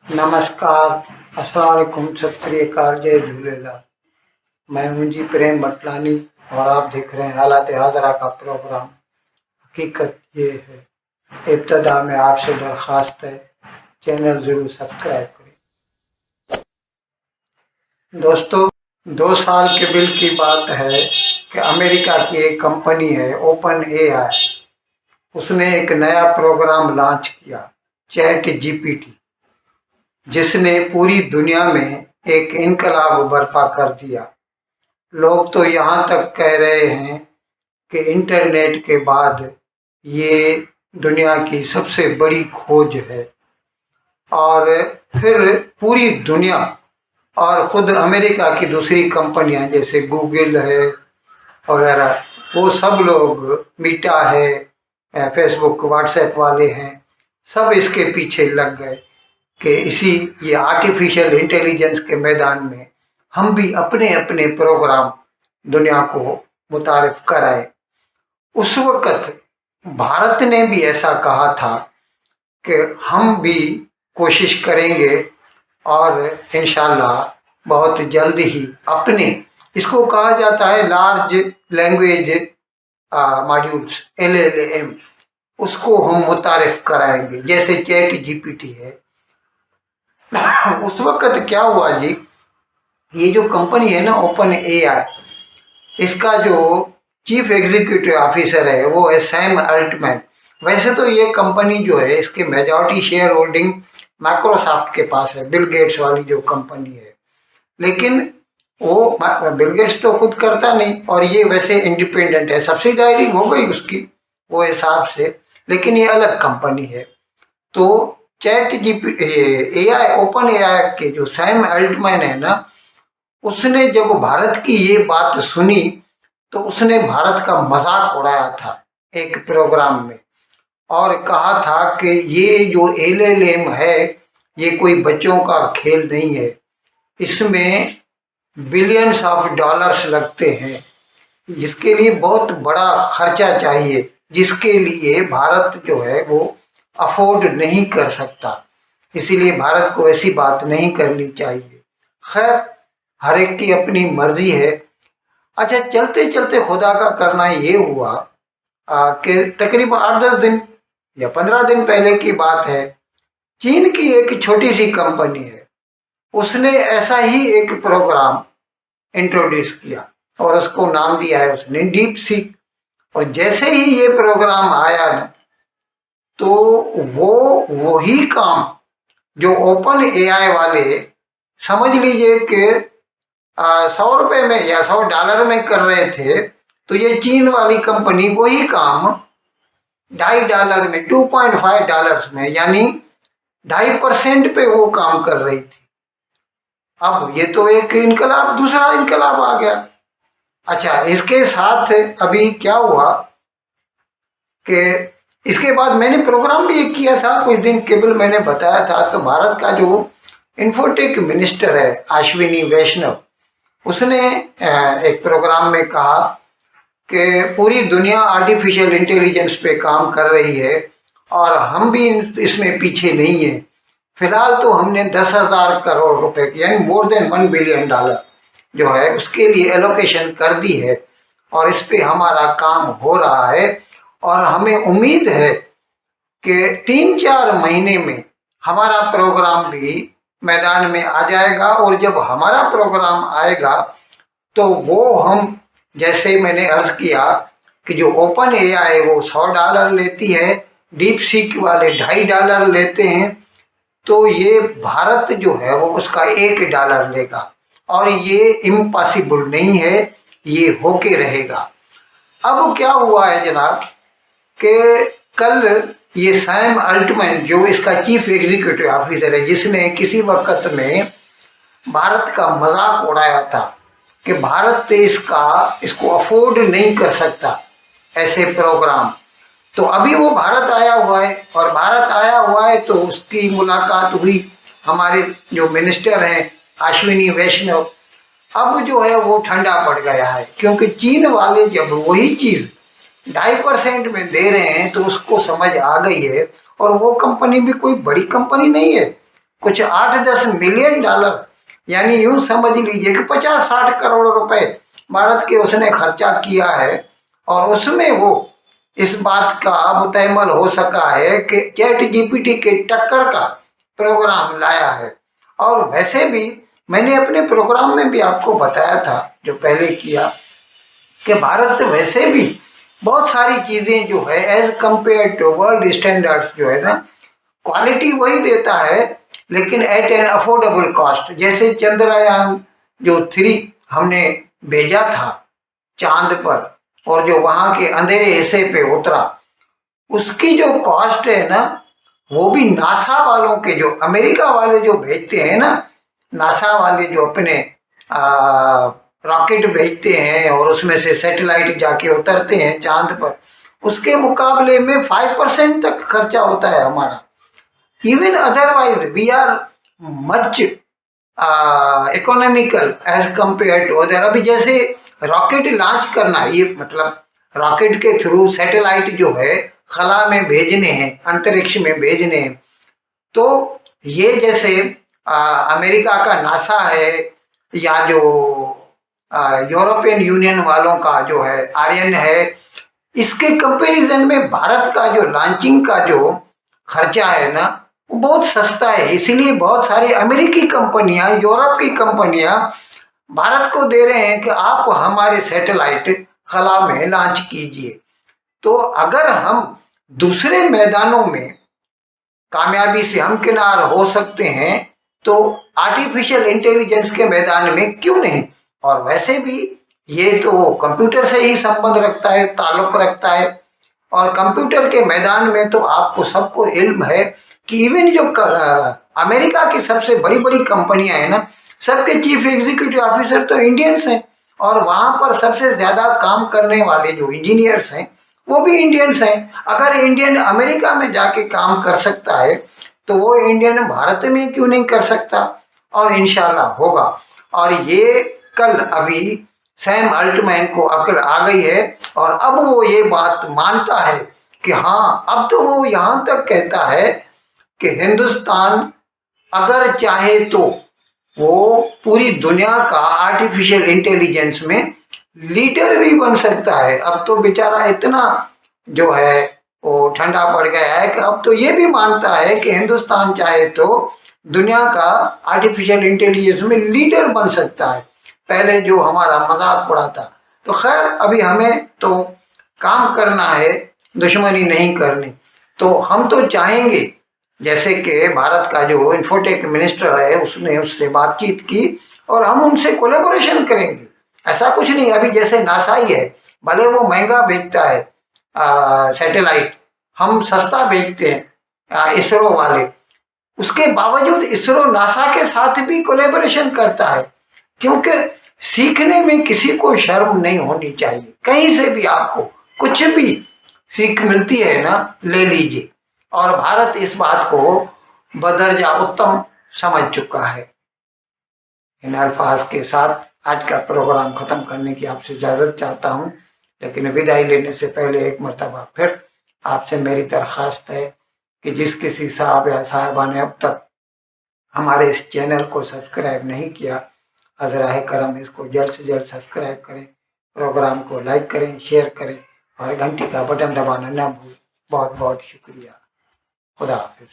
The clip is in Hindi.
नमस्कार, अस्सलाम वालेकुम, सत श्री अकाल, जय झूलेलाल। मैं हूं जी प्रेम बटलानी और आप देख रहे हैं हालात हाज़रा का प्रोग्राम। हकीकत ये है, इब्तदा में आपसे दरख्वास्त है, चैनल ज़रूर सब्सक्राइब करें। दोस्तों, 2 साल के बिल की बात है कि अमेरिका की एक कंपनी है ओपन एआई, उसने एक नया प्रोग्राम लॉन्च किया, चैट जीपीटी, जिसने पूरी दुनिया में एक इनकलाब बर्पा कर दिया। लोग तो यहाँ तक कह रहे हैं कि इंटरनेट के बाद ये दुनिया की सबसे बड़ी खोज है। और फिर पूरी दुनिया और ख़ुद अमेरिका की दूसरी कंपनियां जैसे गूगल है वगैरह, वो सब लोग, मीटा है, फेसबुक व्हाट्सएप वाले हैं, सब इसके पीछे लग गए कि ये आर्टिफिशियल इंटेलिजेंस के मैदान में हम भी अपने अपने प्रोग्राम दुनिया को मुतारिफ कराएं। उस वक़्त भारत ने भी ऐसा कहा था कि हम भी कोशिश करेंगे और इंशाल्लाह बहुत जल्द ही अपने, इसको कहा जाता है लार्ज लैंग्वेज मॉड्यूल्स, LLM, उसको हम मुतारिफ कराएंगे जैसे चैट जीपीटी है। उस वक़्त क्या हुआ जी, ये जो कंपनी है ना ओपन एआई, इसका जो चीफ एग्जीक्यूटिव ऑफिसर है वो है सैम अल्टमैन। वैसे तो ये कंपनी जो है, इसके मेजॉरिटी शेयर होल्डिंग माइक्रोसॉफ्ट के पास है, बिल गेट्स वाली जो कंपनी है, लेकिन वो बिल गेट्स तो खुद करता नहीं और ये वैसे इंडिपेंडेंट है, सब्सिडायरी हो गई उसकी वो हिसाब से, लेकिन ये अलग कंपनी है। तो chat GPT AI, open AI के जो सैम अल्टमैन है ना, उसने जब भारत की ये बात सुनी तो उसने भारत का मजाक उड़ाया था एक प्रोग्राम में और कहा था कि ये जो LLM है ये कोई बच्चों का खेल नहीं है, इसमें बिलियंस ऑफ डॉलर्स लगते हैं, जिसके लिए बहुत बड़ा खर्चा चाहिए, जिसके लिए भारत जो है वो अफोर्ड नहीं कर सकता, इसीलिए भारत को ऐसी बात नहीं करनी चाहिए। खैर, हर एक की अपनी मर्जी है। अच्छा, चलते चलते खुदा का करना ये हुआ कि तकरीबन 8-10 दिन या 15 दिन पहले की बात है, चीन की एक छोटी सी कंपनी है, उसने ऐसा ही एक प्रोग्राम इंट्रोड्यूस किया और उसको नाम दिया है उसने डीप सीक। और जैसे ही ये प्रोग्राम आया ना, तो वो वही काम जो ओपन एआई वाले, समझ लीजिए कि 100 रुपए में या $100 में कर रहे थे, तो ये चीन वाली कंपनी वही काम $2.5 में, $2.5 में, यानी 2.5% पे वो काम कर रही थी। अब ये तो एक इनकलाब, दूसरा इनकलाब आ गया। अच्छा, इसके साथ अभी क्या हुआ कि इसके बाद मैंने प्रोग्राम भी एक किया था कुछ दिन केवल, मैंने बताया था कि भारत का जो इन्फोटेक मिनिस्टर है अश्विनी वैष्णव, उसने एक प्रोग्राम में कहा कि पूरी दुनिया आर्टिफिशियल इंटेलिजेंस पे काम कर रही है और हम भी इसमें पीछे नहीं है। फिलहाल तो हमने 10,000 करोड़ रुपए की, यानी मोर देन $1 बिलियन जो है उसके लिए एलोकेशन कर दी है और इस पे हमारा काम हो रहा है और हमें उम्मीद है कि 3-4 महीने में हमारा प्रोग्राम भी मैदान में आ जाएगा। और जब हमारा प्रोग्राम आएगा तो वो हम, जैसे मैंने अर्ज किया कि जो ओपन एआई वो $100 लेती है, डीप सीक वाले $2.5 लेते हैं, तो ये भारत जो है वो उसका $1 लेगा और ये इम्पॉसिबल नहीं है, ये होके रहेगा। अब क्या हुआ है जनाब कि कल ये सैम अल्टमैन जो इसका चीफ एग्जीक्यूटिव ऑफिसर है, जिसने किसी वक्त में भारत का मजाक उड़ाया था कि भारत इसको अफोर्ड नहीं कर सकता ऐसे प्रोग्राम, तो अभी वो भारत आया हुआ है और भारत आया हुआ है तो उसकी मुलाकात हुई हमारे जो मिनिस्टर हैं अश्विनी वैष्णव। अब जो है वो ठंडा पड़ गया है, क्योंकि चीन वाले जब वही चीज़ 2.5% में दे रहे हैं तो उसको समझ आ गई है। और वो कंपनी भी कोई बड़ी कंपनी नहीं है, कुछ 8-10 मिलियन डॉलर, यानी यूं समझ लीजिए कि 50-60 करोड़ रुपए भारत के उसने खर्चा किया है। और उसमें वो इस बात का मुतैमल हो सका है कि चैट जीपीटी के टक्कर का प्रोग्राम लाया है। और वैसे भी मैंने अपने प्रोग्राम में भी आपको बताया था जो पहले किया, कि भारत वैसे भी बहुत सारी चीज़ें जो है as compare to world standards जो है ना, क्वालिटी वही देता है लेकिन एट एन अफोर्डेबल कॉस्ट। जैसे चंद्रयान जो 3 हमने भेजा था चांद पर, और जो वहाँ के अंधेरे हिस्से पे उतरा, उसकी जो कॉस्ट है ना, वो भी नासा वालों के, जो अमेरिका वाले जो भेजते हैं ना, नासा वाले जो अपने रॉकेट भेजते हैं और उसमें से सैटेलाइट जाके उतरते हैं चांद पर, उसके मुकाबले में 5% तक खर्चा होता है हमारा। Even otherwise we are much economical as compare to other. अभी जैसे रॉकेट लॉन्च करना, ये मतलब रॉकेट के थ्रू सैटेलाइट जो है खला में भेजने हैं, अंतरिक्ष में भेजने हैं, तो ये जैसे अमेरिका का नासा है, या जो यूरोपियन यूनियन वालों का जो है आर्यन है, इसके कंपैरिजन में भारत का जो लॉन्चिंग का जो खर्चा है ना, वो बहुत सस्ता है। इसलिए बहुत सारी अमेरिकी कंपनियां, यूरोप की कंपनियां भारत को दे रहे हैं कि आप हमारे सैटेलाइट खला में लॉन्च कीजिए। तो अगर हम दूसरे मैदानों में कामयाबी से हमकिनार हो सकते हैं, तो आर्टिफिशियल इंटेलिजेंस के मैदान में क्यों नहीं। और वैसे भी ये तो कंप्यूटर से ही संबंध रखता है, ताल्लुक रखता है। और कंप्यूटर के मैदान में तो आपको सबको इल्म है कि इवन जो अमेरिका की सबसे बड़ी बड़ी कंपनियां हैं ना, सबके चीफ एग्जीक्यूटिव ऑफिसर तो इंडियंस हैं। और वहाँ पर सबसे ज़्यादा काम करने वाले जो इंजीनियर्स हैं वो भी इंडियंस हैं। अगर इंडियन अमेरिका में जाके काम कर सकता है तो वो इंडियन भारत में क्यों नहीं कर सकता। और इंशाल्लाह होगा। और ये कल अभी सैम अल्टमैन को अक्ल आ गई है, और अब वो ये बात मानता है कि हाँ, अब तो वो यहाँ तक कहता है कि हिंदुस्तान अगर चाहे तो वो पूरी दुनिया का आर्टिफिशियल इंटेलिजेंस में लीडर भी बन सकता है। अब तो बेचारा इतना जो है वो ठंडा पड़ गया है कि अब तो ये भी मानता है कि हिंदुस्तान चाहे तो दुनिया का आर्टिफिशियल इंटेलिजेंस में लीडर बन सकता है। पहले जो हमारा मजाक उड़ा था। तो खैर, अभी हमें तो काम करना है, दुश्मनी नहीं करनी। तो हम तो चाहेंगे, जैसे कि भारत का जो इन्फोटेक मिनिस्टर है उसने उससे बातचीत की और हम उनसे कोलेबोरेशन करेंगे। ऐसा कुछ नहीं, अभी जैसे नासा ही है, भले वो महंगा बेचता है सैटेलाइट, हम सस्ता बेचते हैं इसरो वाले, उसके बावजूद इसरो नासा के साथ भी कोलेबोरेशन करता है। क्योंकि सीखने में किसी को शर्म नहीं होनी चाहिए। कहीं से भी आपको कुछ भी सीख मिलती है ना, ले लीजिए। और भारत इस बात को बदर्जा उत्तम समझ चुका है। इन अल्फाज के साथ आज का प्रोग्राम खत्म करने की आपसे इजाज़त चाहता हूँ, लेकिन विदाई लेने से पहले एक मरतबा फिर आपसे मेरी दरख्वास्त है कि जिस किसी साहब या साहिबा ने अब तक हमारे इस चैनल को सब्सक्राइब नहीं किया, अज़राए करम इसको जल्द से जल्द सब्सक्राइब करें, प्रोग्राम को लाइक करें, शेयर करें और घंटी का बटन दबाना ना भूलें। बहुत बहुत शुक्रिया। खुदा हाफिज़।